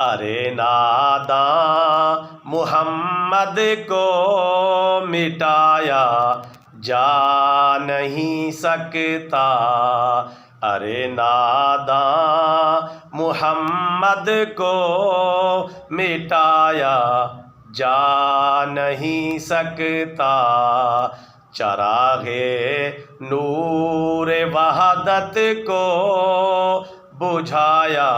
ارے ناداں محمد کو مٹایا جا نہیں سکتا، ارے ناداں محمد کو مٹایا جا نہیں سکتا، چراغ نور وحدت کو بجھایا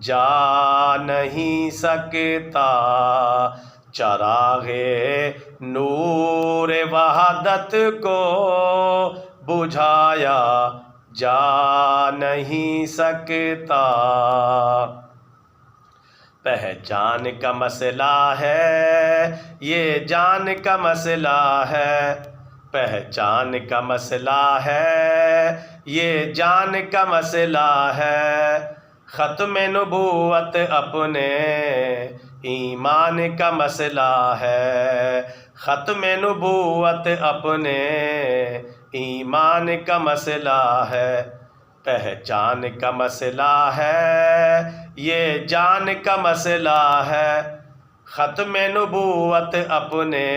جا نہیں سکتا، چراغ نور وحدت کو بجھایا جا نہیں سکتا۔ پہچان کا مسئلہ ہے، یہ جان کا مسئلہ ہے، پہچان کا مسئلہ ہے، یہ جان کا مسئلہ ہے، ختم نبوت اپنے ایمان کا مسئلہ ہے، ختم نبوت اپنے ایمان کا مسئلہ ہے، پہچان کا مسئلہ ہے، یہ جان کا مسئلہ ہے، ختم نبوت اپنے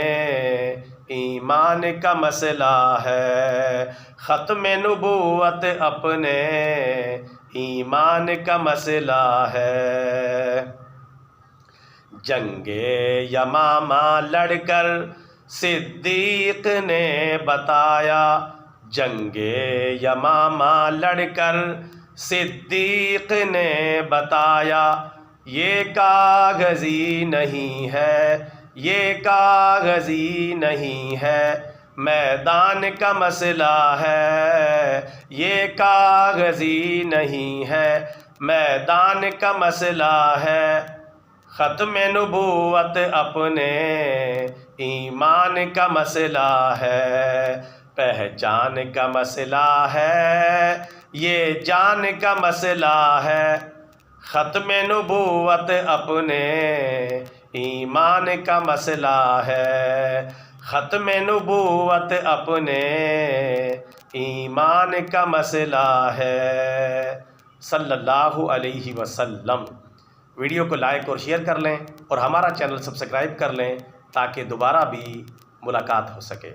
ایمان کا مسئلہ ہے، ختم نبوت اپنے ایمان کا مسئلہ ہے۔ جنگ یمامہ لڑ کر صدیق نے بتایا، جنگ یمامہ لڑ کر صدیق نے بتایا، یہ کاغذی نہیں ہے، یہ کاغذی نہیں ہے، میدان کا مسئلہ ہے، یہ کاغذی نہیں ہے، میدان کا مسئلہ ہے، ختم نبوت اپنے ایمان کا مسئلہ ہے، پہچان کا مسئلہ ہے، یہ جان کا مسئلہ ہے، ختم نبوت اپنے ایمان کا مسئلہ ہے، ختم نبوت اپنے ایمان کا مسئلہ ہے۔ صلی اللہ علیہ وسلم۔ ویڈیو کو لائک اور شیئر کر لیں اور ہمارا چینل سبسکرائب کر لیں تاکہ دوبارہ بھی ملاقات ہو سکے۔